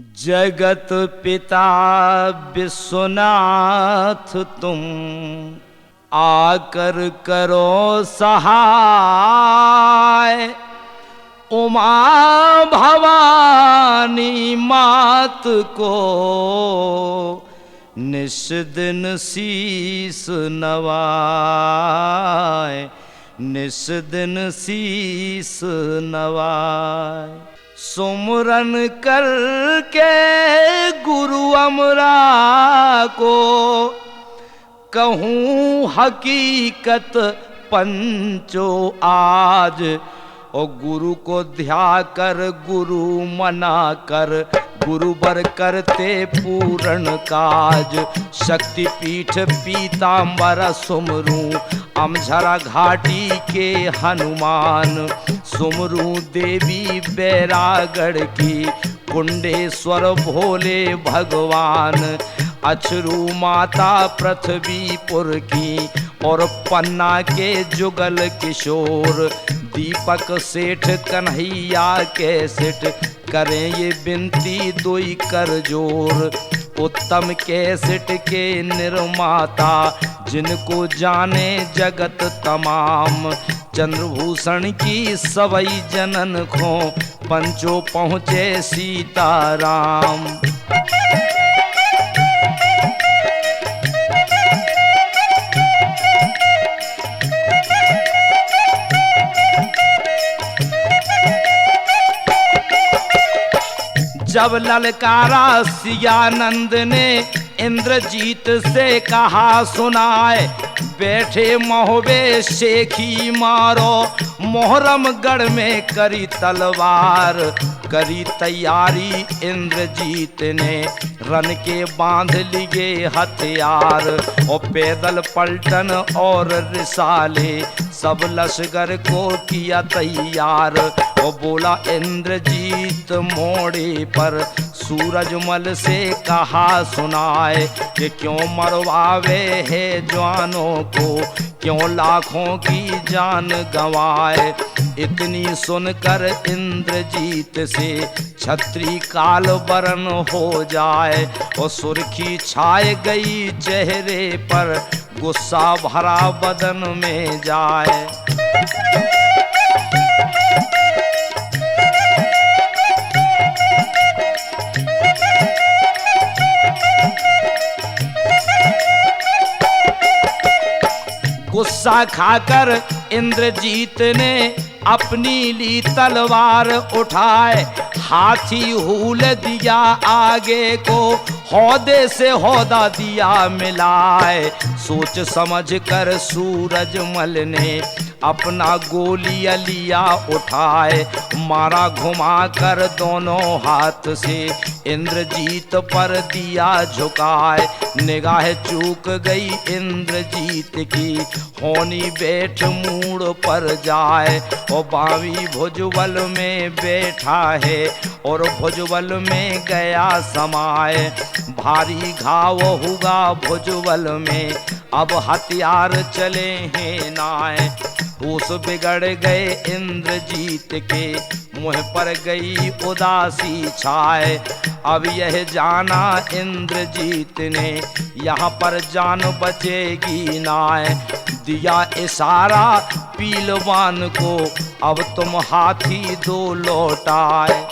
जगत पिता विश्वनाथ तुम आकर करो सहाय। उमा भवानी मात को निस दिन शीस नवाए, निस दिन शीस नवाए। सुमरन करके गुरु अमरा को कहूँ हकीकत पंचो आज। और गुरु को ध्या कर गुरु मना कर गुरु बर करते पूर्ण काज। शक्तिपीठ पीताम्बर सुमरू अमझरा घाटी के हनुमान। सुमरू देवी बैरागढ़ की कुंडेश्वर भोले भगवान। अछरू माता पृथ्वीपुर की और पन्ना के जुगल किशोर। दीपक सेठ कन्हैया के सेठ करें ये बिनती दोई कर जोर। उत्तम कैसेट के निर्माता जिनको जाने जगत तमाम। चंद्रभूषण की सवई जनन खो पंचो पहुँचे सीताराम। जब ललकारा सियानंद ने इंद्रजीत से कहा सुनाए। बैठे महोबे शेखी मारो मोहरमगढ़ में करी तलवार। करी तैयारी इंद्रजीत ने रन के बांध लिए हथियार। और पैदल पलटन और रिसाले सब लश्कर को किया तैयार। और बोला इंद्रजीत मोड़े पर सूरजमल से कहा सुनाए कि क्यों मरवावे है जवानों को, क्यों लाखों की जान गंवाए। इतनी सुनकर इंद्रजीत से छत्री काल बरन हो जाए। और सुर्खी छाए गई चेहरे पर गुस्सा भरा बदन में जाए। गुस्सा खाकर इंद्रजीत ने अपनी ली तलवार उठाए। हाथी हूल दिया आगे को हौदे से हौदा दिया मिलाए। सोच समझ कर सूरजमल ने अपना गोलियां लिया उठाए। मारा घुमा कर दोनों हाथ से इंद्रजीत पर दिया झुकाए। निगाह चूक गई इंद्रजीत की होनी बैठ मूड़ पर जाए। और बावी भुजबल में बैठा है और भुजबल में गया समाए। भारी घाव हुआ भुजबल में अब हथियार चले हैं नाए। होश बिगड़ गए इंद्रजीत के मुँह पर गई उदासी छाए। अब यह जाना इंद्रजीत ने यहाँ पर जान बचेगी नाए। दिया इशारा पीलवान को अब तुम हाथी दो लौटाए।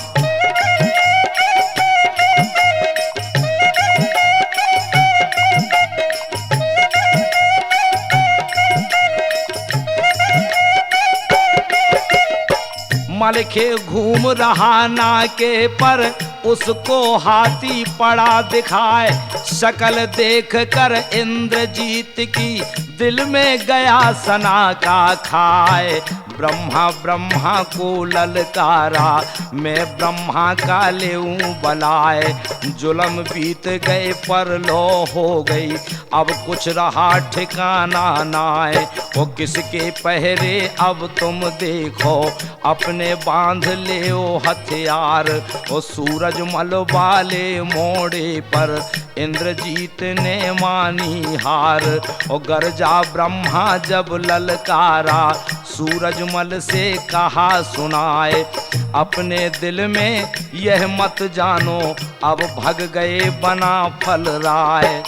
मलखे घूम रहा नाके पर उसको हाथी पड़ा दिखाए। शकल देख कर इंद्रजीत की दिल में गया सना का खाए। ब्रह्मा ब्रह्मा को ललकारा मैं ब्रह्मा का लेऊं बलाए। जुलम बीत गए पर लो हो गई अब कुछ रहा ठिकाना नाए। वो किसके पहरे अब तुम देखो अपने बांध ले ओ हथियार। वो सूरजमल वाले मोड़े पर इंद्रजीत ने मानी हार। और गरजा ब्रह्मा जब ललकारा सूरज मल से कहा सुनाए, अपने दिल में यह मत जानो अब भग गए बना फल राय।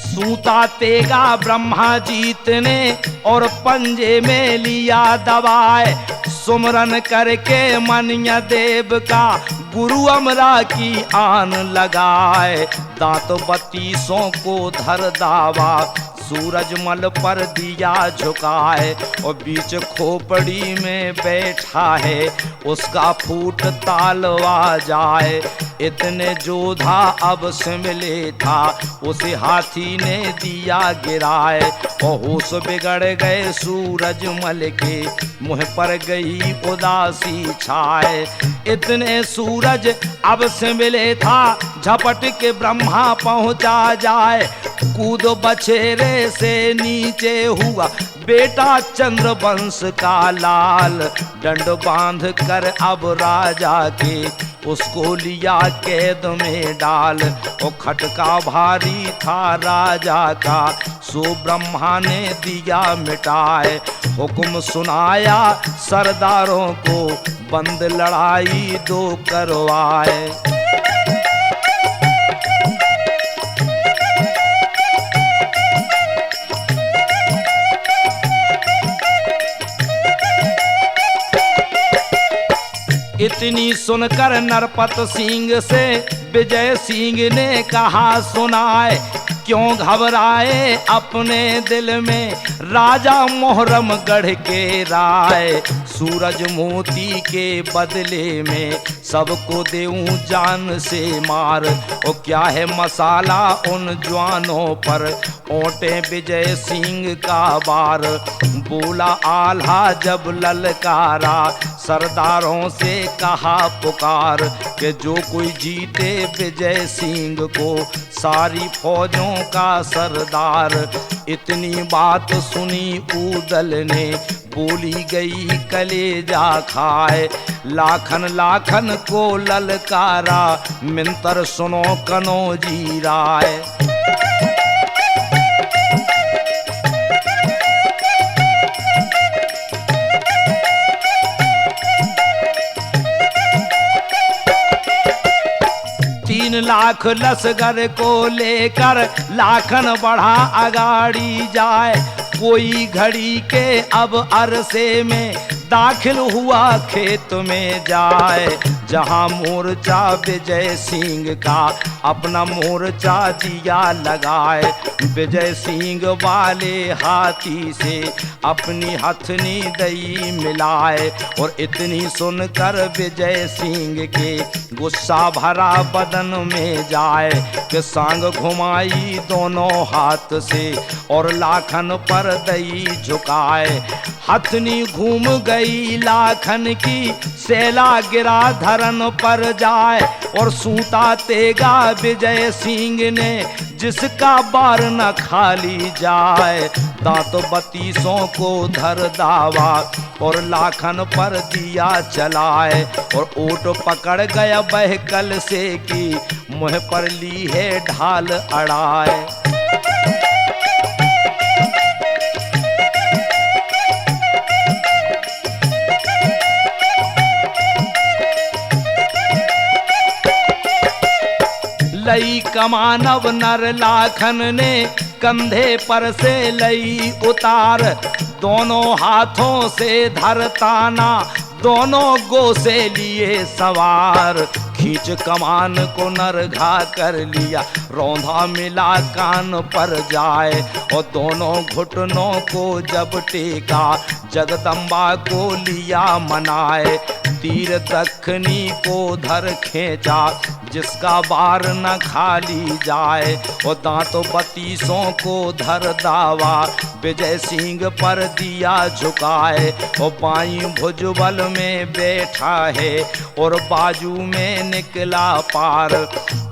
सूता तेगा ब्रह्मा जीत ने और पंजे में लिया दबाए, सुमरन करके मनिया देव का गुरु अमरा की आन लगाए। दांत 32 को धर दावा, सूरजमल पर दिया झुकाए, और बीच खोपड़ी में बैठा है उसका फूट तालवा जाए। इतने जोधा अब से मिले था उसे हाथी ने दिया गिराए, और होश बिगड़ गए सूरजमल के मुँह पर गई उदासी छाए। इतने सूरज अब से मिले था झपट के ब्रह्मा पहुंचा जाए, कूद बछेरे से नीचे हुआ बेटा चंद्रवंश का लाल। डंड बांध कर अब राजा के उसको लिया कैद में डाल, और खटका भारी था राजा का सो ब्रह्मा ने दिया मिटाए। हुक्म सुनाया सरदारों को बंद लड़ाई 2 करवाए। इतनी सुनकर नरपत सिंह से विजय सिंह ने कहा सुनाए, क्यों घबराए अपने दिल में राजा मोहरम गढ़ के राय। सूरज मोती के बदले में सबको देऊं जान से मार, और क्या है मसाला उन जवानों पर ओटे विजय सिंह का बार। बोला आल्हा जब ललकारा सरदारों से कहा पुकार, कि जो कोई जीते विजय सिंह को सारी फौजों का सरदार। इतनी बात सुनी ऊदल ने बोली गई कलेजा खाए, लाखन लाखन को ललकारा मिंतर सुनो कनौजी राय। लाख लश्कर को लेकर लाखन बढ़ा अगाड़ी जाए, कोई घड़ी के अब अरसे में दाखिल हुआ खेत में जाए। जहां मोर्चा विजय सिंह का अपना मोर्चा दिया लगाए, विजय सिंह वाले हाथी से अपनी हथनी दई मिलाए। और इतनी सुनकर विजय सिंह के गुस्सा भरा बदन में जाए, कि सांग घुमाई दोनों हाथ से और लाखन पर दई झुकाए। हथनी घूम गई लाखन की सेला गिरा धरन पर जाए, और सूता तेगा विजय सिंह ने जिसका बार न खाली जाए। दांत 32 को धर दावा और लाखन पर दिया चलाए, और ओट पकड़ गया बहकल से की मुँह पर ली है ढाल अड़ाए। लई कमानव नर लाखन ने कंधे पर से लई उतार, दोनों हाथों से धरताना दोनों गो से लिए सवार। खींच कमान को नरघा कर लिया, रौंधा मिला कान पर जाए, और दोनों घुटनों को जब टेका जगदम्बा को लिया मनाए। तीर दखनी को धर खींचा जिसका बार न खाली जाए, और दांतों 32 को धर दावा विजय सिंह पर दिया झुकाए। और बाई भुजबल में बैठा है और बाजू में निकला पार।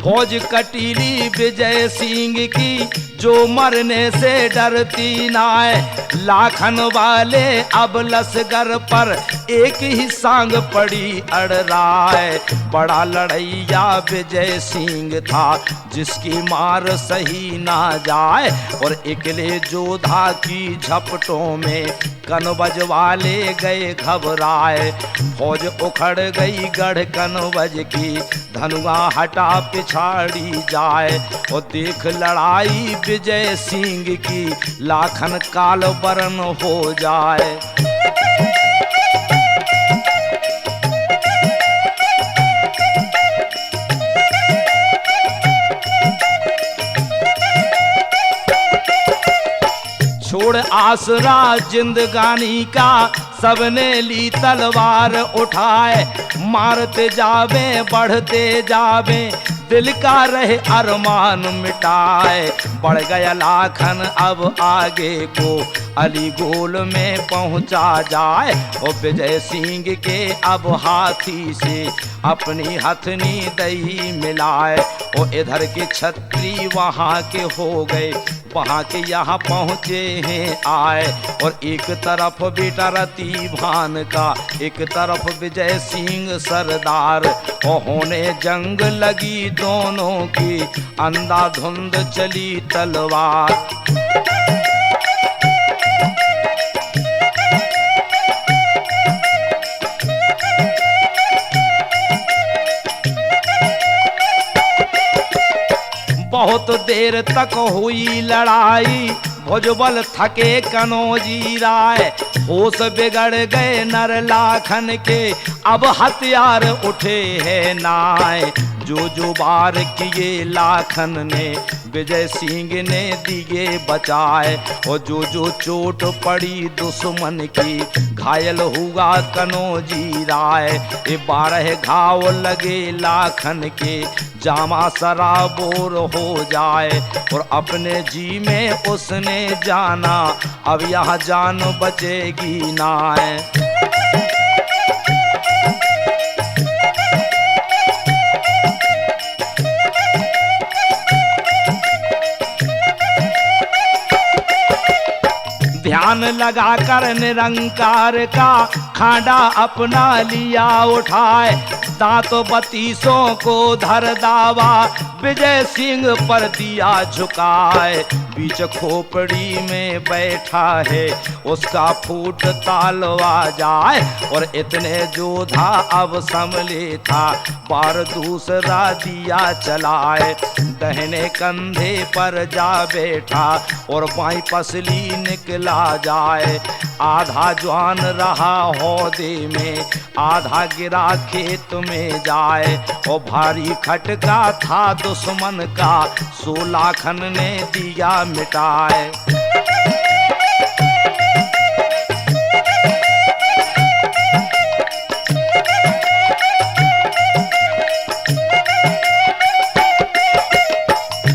फौज कटीली विजय सिंह की जो मरने से डरती नाय, लाखन वाले अब लश्कर पर एक ही सांग पड़ी अड़राय। बड़ा लड़ैया विजय सिंह था जिसकी मार सही ना जाए, और एकले जोधा की झपटों में कनवज वाले गए घबराए। फौज उखड़ गई गढ़ कनवज की, धनुआ हटा पिछाड़ी जाए। और देख लड़ाई विजय सिंह की, लाखन काल बरन हो जाए। छोड़ आसरा जिंदगानी का, सबने ली तलवार उठाए। मारते जावे बढ़ते जावे, दिल का रहे अरमान मिटाए। बढ़ गया लाखन अब आगे को, अली गोल में पहुंचा जाए। और विजय सिंह के अब हाथी से अपनी हथनी दही मिलाए। और इधर के छत्री वहां के हो गए, वहां के यहाँ पहुँचे हैं आए। और एक तरफ बेटा रति भान का, एक तरफ विजय सिंह सरदार। और होने जंग लगी दोनों की, अंधाधुंध चली तलवार। बहुत देर तक हुई लड़ाई, भुजबल थके कनौजी राय। होश बिगड़ गए नर लाखन के, अब हथियार उठे हैं नाय। जो बार किए लाखन ने, विजय सिंह ने दिए बचाए। और जो चोट पड़ी दुश्मन की, घायल हुआ कनौजी राय। 12 घाव लगे लाखन के, जामा सराबोर हो जाए। और अपने जी में उसने जाना, अब यहाँ जान बचेगी नाय। ध्यान लगा कर निरंकार का, खांडा अपना लिया उठाए। दांतों बत्तीसों को धर दावा, विजय सिंह पर दिया झुकाए। बीच खोपड़ी में बैठा है, उसका फूट तालवा जाए। और इतने जोधा अब संभले था, बार दूसरा दिया चलाए। दहने कंधे पर जा बैठा, और बाई पसली निकला जाए। आधा जवान रहा हौदे में, आधा गिरा खेत में जाए। और भारी खटका था दुश्मन का, 16 लाखन ने दिया मिटाए।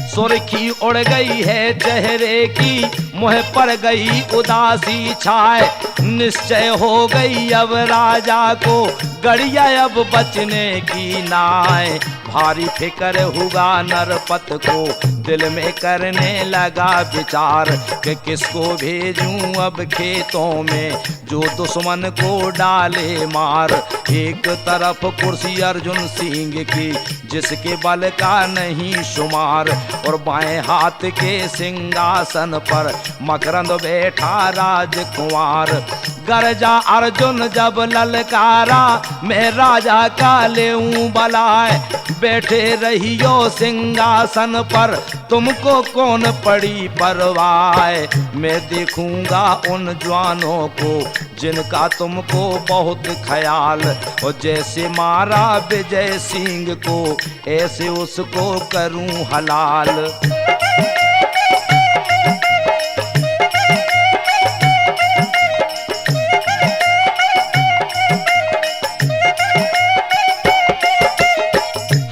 सुर्खी उड़ गई है चेहरे की, मुँह पर गई उदासी छाए। निश्चय हो गई अब राजा को, गड़िया अब बचने की नाय। भारी फिक्र हुआ नरपत को, दिल में करने लगा विचार कि किसको भेजूं अब खेतों में, जो दुश्मन को डाले मार। एक तरफ कुर्सी अर्जुन सिंह की, जिसके बल का नहीं शुमार। और बाएं हाथ के सिंहासन पर मकरंद बैठा राजकुमार। गरजा अर्जुन जब ललकारा, मैं राजा का लेऊं बलाए। बैठे रहियो सिंहासन पर, तुमको कौन पड़ी परवाह। मैं देखूंगा उन जवानों को, जिनका तुमको बहुत ख्याल। और जैसे मारा विजय सिंह को, ऐसे उसको करूं हलाल।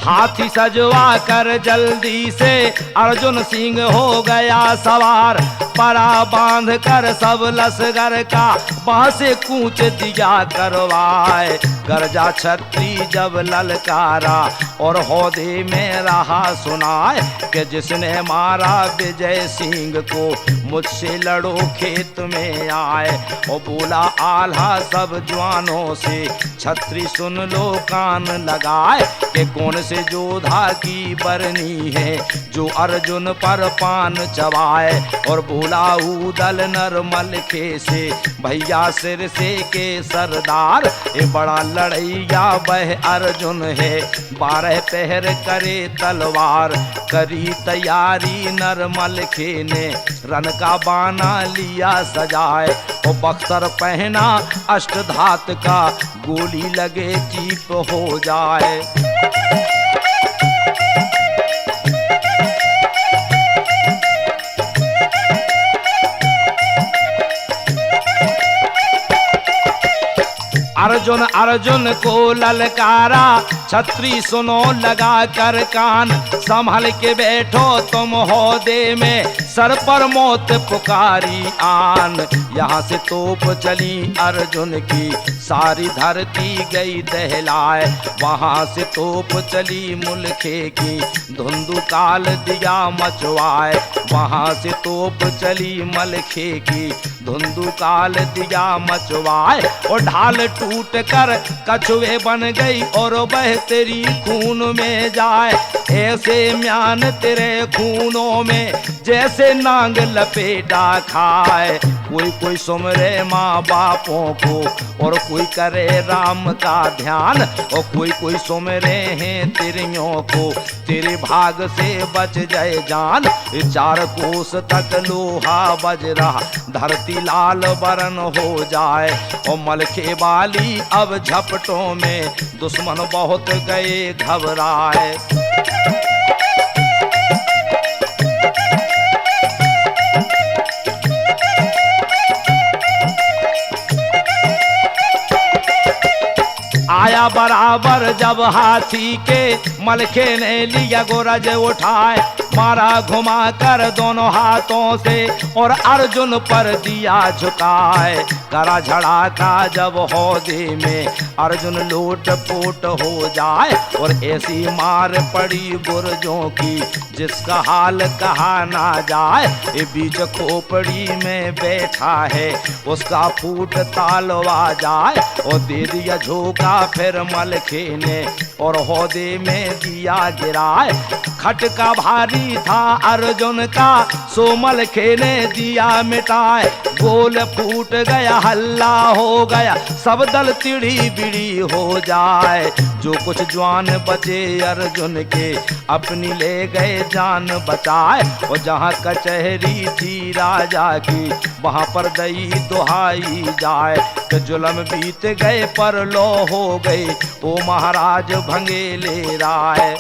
हाथी सजवा कर जल्दी से अर्जुन सिंह हो गया सवार। परंपरा बांध कर सब लसगर का वहां से कूच दिया करवाए। गर्जा छत्री जब ललकारा और हौदे में रहा सुनाए कि जिसने मारा विजय सिंह को मुझसे लड़ो खेत में आए। और बोला आल्हा सब जवानों से छत्री सुन लो कान लगाए कि कौन से जोधा की बरनी है जो अर्जुन पर पान चबाए। और बोला उदल नरमल खे से भैया सिर से के सरदार ये बड़ा लड़ैया वह अर्जुन है 12 पहर करे तलवार। करी तैयारी नरमल खे ने रन का बाना लिया सजाए। और बख्तर पहना अष्टधात का गोली लगे चीप हो जाए। अर्जुन अर्जुन को ललकारा छत्री सुनो लगा कर कान। संभल के बैठो तुम हौदे में सर पर मौत पुकारी आन। यहाँ से तोप चली अर्जुन की सारी धरती गई दहलाए। वहाँ से तोप चली मुल्खे की धुंधुकाल दिया मचवाए। वहाँ से तोप चली मलखे की धुंधुकाल दिया मचवाए। और ढाल टूट कर कछुए बन गई और वह तेरी खून में जाए। ऐसे म्यान तेरे खूनों में जैसे नांग लपेटा खाए। कोई कोई सुमरे माँ बापों को और कोई करे राम का ध्यान। और कोई कोई सुमरे हैं तिरियों को तेरे भाग से बच जाए जान। 4 कोस तक लोहा बज रहा धरती लाल बरन हो जाए। और मलखे वाली अब झपटों में दुश्मन बहुत गए घबराए। आया बराबर जब हाथी के मलखे ने लिया गोरज उठाए। मारा घुमा कर दोनों हाथों से और अर्जुन पर दिया झुकाए। करा झड़ाका जब हौदे में अर्जुन लोट पोट हो जाए। और ऐसी मार पड़ी गुर्जों की जिसका हाल कहा ना जाए। ये बीच खोपड़ी में बैठा है उसका फूट तालवा जाए। और दे दिया झोंका फिर मलखे ने और हौदे में दिया गिराए। खटका भारी था अर्जुन का सो मलखे ने दिया मिटाए। गोल फूट गया हल्ला हो गया सब दल तिड़ी बिड़ी हो जाए। जो कुछ जवान बचे अर्जुन के अपनी ले गए जान बचाए। और जहाँ कचहरी थी राजा की वहाँ पर दई दुहाई जाए। कि जुल्म बीत गए पर लो हो गई ओ महाराज भंगेले राय।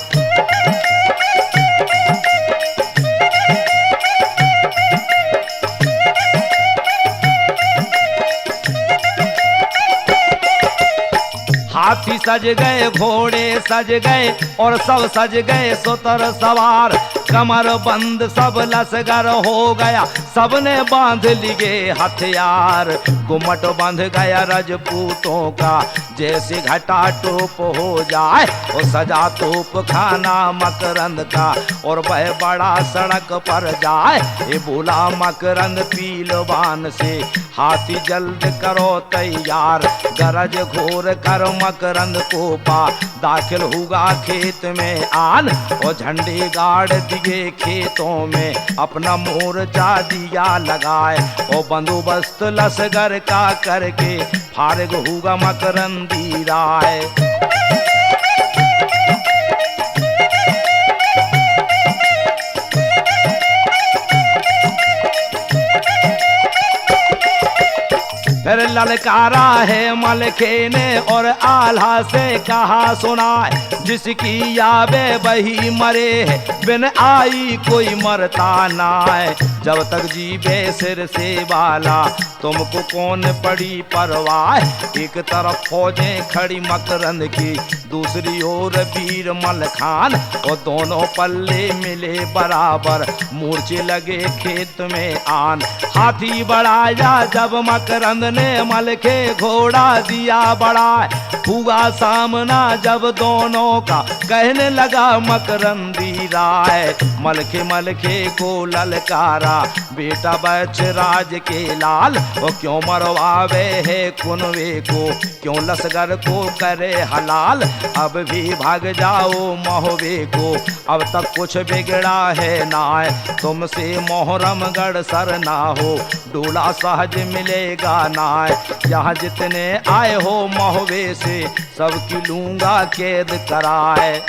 हाथी सज गए घोड़े सज गए और सब सज गए सुतर सवार। कमर बंद सब लसगर हो गया सबने बांध लिए हथियार। गुमट बंध गया रजपूतों का जैसे घटा टोप हो जाए। और सजा तोप खाना मकरंद का और वह बड़ा सड़क पर जाए। ये बोला मकरंद पीलवान से हाथी जल्द करो तैयार। गरज घोर कर मकरंद को पा दाखिल होगा खेत में आन। और झंडे गाड़ दिए खेतों में अपना मोर्चा दिया लगाए। और बंदोबस्त लसगर का करके फारिग होगा मकरंदी राय। फिर ललकारा है मलखे ने और आल्हा से कहा सुनाए, जिसकी याबे वही मरे है, बिन आई कोई मरता ना है। जब तक जीवे सिर से वाला तुमको कौन पड़ी परवाह। एक तरफ फौजें खड़ी मकरंद की, दूसरी ओर वीर मलखान, और दोनों पल्ले मिले बराबर, मूर्छे लगे खेत में आन। हाथी बढ़ाया जब मकरंद ने, मलखे घोड़ा दिया बढ़ाए, हुआ सामना जब दोनों का, कहने लगा मकरंदी राय। मलखे मलखे को ललकारा, बेटा बच राज के लाल, वो क्यों मरवावे है कुनवे को, क्यों लसगर को करे हलाल। अब भी भाग जाओ महोबे को, अब तक कुछ बिगड़ा है ना, तुमसे मोहरमगढ़ सर ना हो, डोला सहज मिलेगा ना। यहाँ जितने आए हो महोबे से, सबकी लूंगा कैद कराए।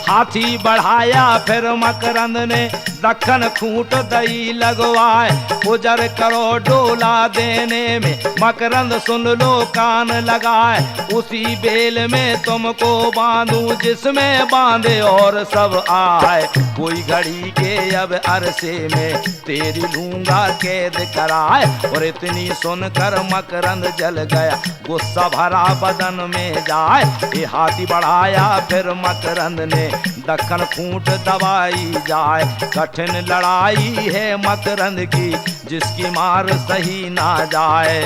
हाथी बढ़ाया फिर मकरंद ने, दखन खूंट दई लगवाए, गुजर करो डोला देने में, मकरंद सुन लो कान लगाए। उसी बेल में तुमको बांधूं जिसमें बांधे और सब आए, कोई घड़ी के अब अरसे में तेरी लूंगा कैद कराए। और इतनी सुनकर मकरंद जल गया, गुस्सा भरा बदन में जाए। ये हाथी बढ़ाया फिर मकरंद ने, दखन खूंट दबाई जाए। कठिन लड़ाई है मकरंद की, जिसकी मार सही ना जाए।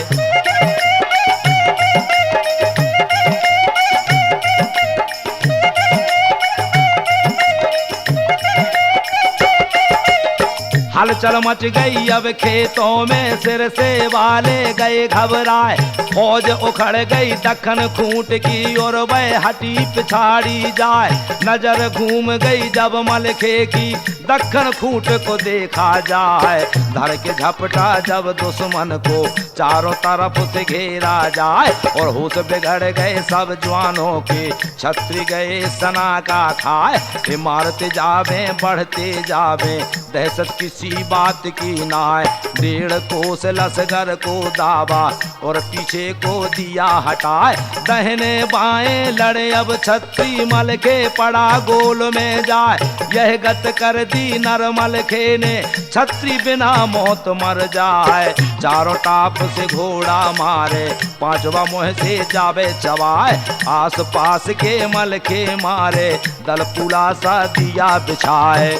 हलचल मच गई अब खेतों में, सिर से वाले गए घबराए, फौज उखड़ गई दखन खूंट की और वह हटी पिछाड़ी जाए। नजर घूम गई जब मलखे की, दखन खूंट को देखा जाए। धर के झपटा जब दुश्मन को, चारों तरफ से घेरा जाए। और होश बिगड़ गए सब जवानों के, छत्री गए सना का खाए। मारते जावे बढ़ते जावे, दहशत किसी बात की नाय। 1.5 कोस लसगर को दावा और पीछे को दिया हटाए। दहने बाएं लड़े अब छत्री, मलखे पड़ा गोल में जाए। यह गत कर दी नर मलखे ने, छत्री बिना मौत मर जाए। चारों टाप से घोड़ा मारे, 5वां मुँह से जावे चबाए। आस पास के मलखे मारे, दल पुला सा दिया बिछाए।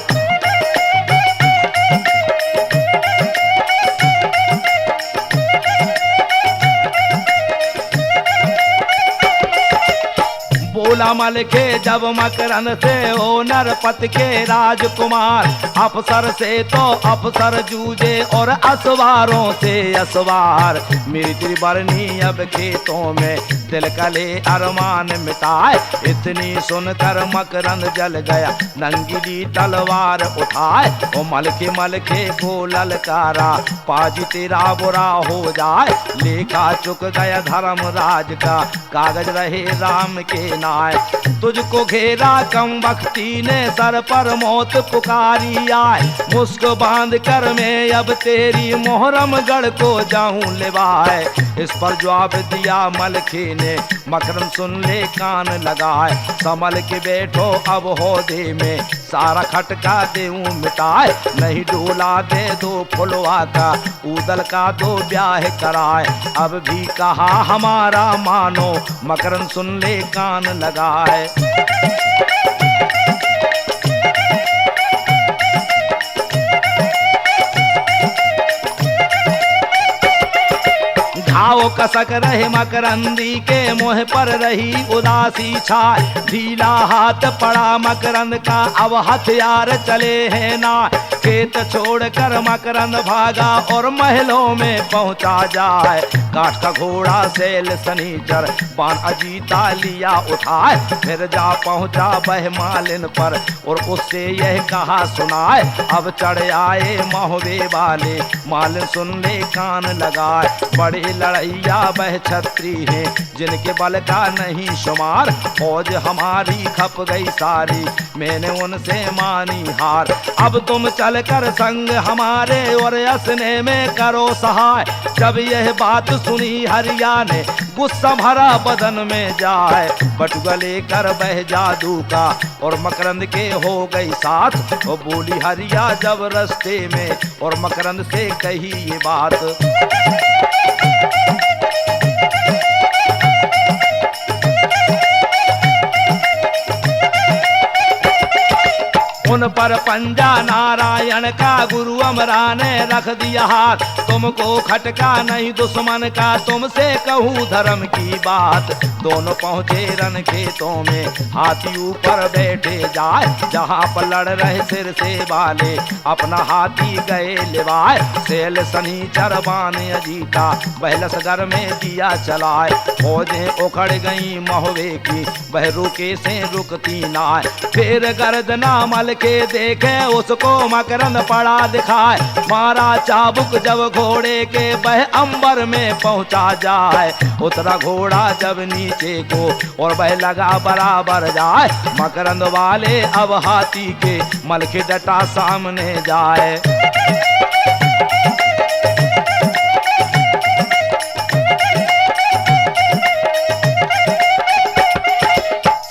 बोला मलखे जब मकरंद से, ओ नरपत के राजकुमार। अफसर से तो अफसर जूझे और असवारों से असवार। मेरी त्रिवर्णी अब खेतों में, दिल कले अरमान मिटाए। इतनी सुनकर मकरंद जल गया, नंगीली तलवार उठाए। ओ मलखे मलखे को ललकारा, पाजी तेरा बुरा हो जाए। लेखा चुक गया धर्मराज का, कागज रहे राम के नाय। तुझको घेरा कम बख्ती ने, सर पर मौत पुकारी आए। मुस्क बांध कर मैं अब तेरी मोहरमगढ़ को जाऊं लेवाए। इस पर जवाब दिया मलखे ने, मकरंद सुन ले कान लगाए। संभल के बैठो अब होदे में, सारा खटका देऊं मिटाए। नहीं डोला दे दो फुलवा का, उदल का दो ब्याह कराए। अब भी कहा हमारा मानो, मकरंद सुन ले कान लगाए। घाव कसक रहे मकरंदी के, मुँह पर रही उदासी छाए। ढीला हाथ पड़ा मकरंद का, अब हथियार चले हैं ना। खेत छोड़कर मकरंद भागा और महलों में पहुंचा जाए। काठ का घोड़ा सैल सनीचर बाण अजीता लिया उठाए, फिर जा पहुंचा वह मालिन पर और उससे यह कहा सुनाए। अब चढ़ आए महुए वाले, मालिन सुन ले कान लगाए। बड़े लड़ैया वह छत्री हैं जिनके बल का नहीं शुमार। फौज हमारी खप गई सारी, मैंने उनसे मानी हार। अब तुम चलकर संग हमारे और असने में करो सहाय। जब यह बात सुनी हरिया ने गुस्सा भरा बदन में जाए। बटुआ लेकर बह जादू का और मकरंद के हो गई साथ। और बोली हरिया जब रास्ते में और मकरंद से कही ये बात। उन पर पंजा नारायण का गुरु अमरा ने रख दिया हाथ। तुमको खटका नहीं दुश्मन का, तुमसे कहूँ धर्म की बात। दोनों पहुँचे रन खेतों में, हाथी ऊपर बैठे जाए। जहाँ पर लड़ रहे सिर से वाले, अपना हाथी गए लिवाए। सेल सनीचर बाण अजीता बहलसगर में दिया चलाए। फौजें उखड़ गई महुए की, वह रुके से रुकती नाय। फिर गर्दना मल के देखे उसको मकरंद पड़ा दिखाए। मारा चाबुक जब घोड़े के वह अंबर में पहुंचा जाए। उतरा घोड़ा जब नीचे को और वह लगा बराबर जाए। मकरंद वाले अब हाथी के मल के डटा सामने जाए।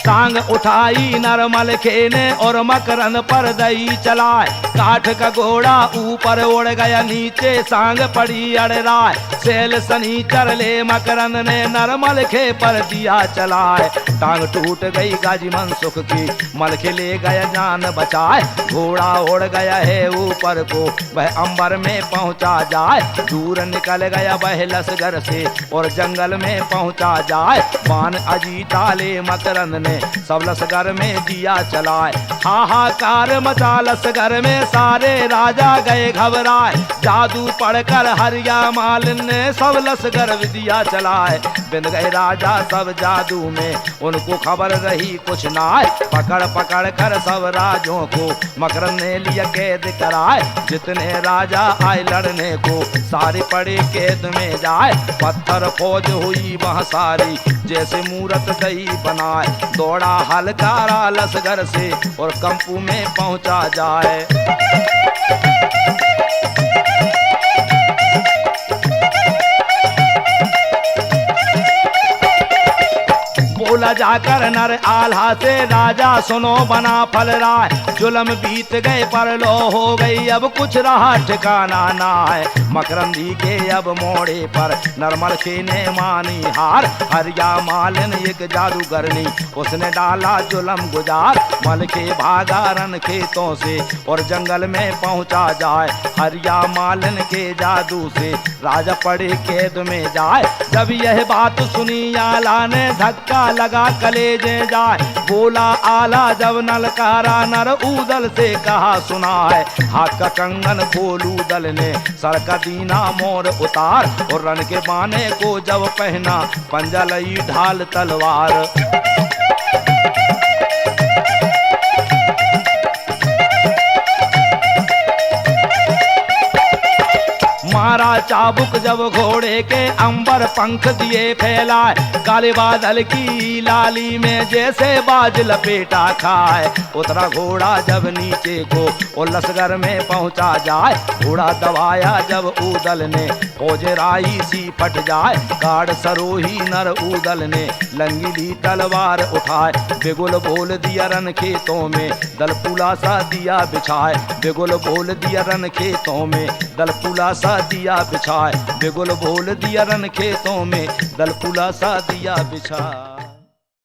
टांग उठाई नरमल खेने और मकरंद पर दई चलाए। काठ का घोड़ा ऊपर उड़ गया, नीचे सांग पड़ी अड़राए। सेल सनीचर ले मकरंद ने नरमल खे पर दिया चलाए। टांग टूट गई गाजी मनसुख की, मल के ले गया जान बचाए। घोड़ा उड़ गया है ऊपर को, वह अंबर में पहुंचा जाए। दूर निकल गया वह लसगर से और जंगल में पहुंचा जाए। बाण अजीता ले मकरंद ने सब लसगर में दिया चलाए। हाहाकार मचा लसगर में, सारे राजा गए घबराए। जादू पढ़कर हरिया मालिन ने सब लसगर विदिया चलाए। बिन गए राजा सब जादू में, उनको खबर रही कुछ नाय। पकड़ पकड़ कर सब राजों को मकरंद ने लिया कैद कराए। जितने राजा आए लड़ने को, सारे पड़े कैद में जाए। पत्थर फौज हुई वहाँ सारी, जैसे मूरत दही बनाए। दौड़ा हलकारा लसगर से और कंपू में पहुंचा जाए। बोला जाकर नर आल्हा से, राजा सुनो बना फल राय। जुल्म बीत गए पर लो हो गई, अब कुछ रहा ठिकाना ना है। मकरंदी के अब मोड़े पर नरमल खे ने मानी हार। हरिया मालिन एक जादूगरनी, उसने डाला जुल्म गुजार। मल के भागा रन खेतों से और जंगल में पहुंचा जाए। हरिया मालिन के जादू से राजा पड़े कैद में जाए। जब यह बात सुनी आला ने धक्का लगा कलेजे जाए। बोला आला जब नलकारा नर ऊदल से कहा सुना है। हाथ का कंगन खोल ऊदल ने, सर का दीना मोर उतार। और रन के बाने को जब पहना, पंजा लई ढाल तलवार। मारा चाबुक जब घोड़े के, अंबर पंख दिए फैलाए। काले बादल की लाली में जैसे बाज लपेटा खाए। उतरा घोड़ा जब नीचे को और लसगर में पहुंचा जाए। घोड़ा दबाया जब ऊदल ने, फौजराई सी फट जाए। काड़ सरोही नर ऊदल ने, लंगीली तलवार उठाए। बिगुल बोल दिया रन खेतों में, दलपुला सा दिया बिछाए। बिगुल बोल दिया रन खेतों में, दलपुला सा दिया बिछाए। बिगुल बोल दिया रन खेतों में, दलपुला सा दिया बिछाए।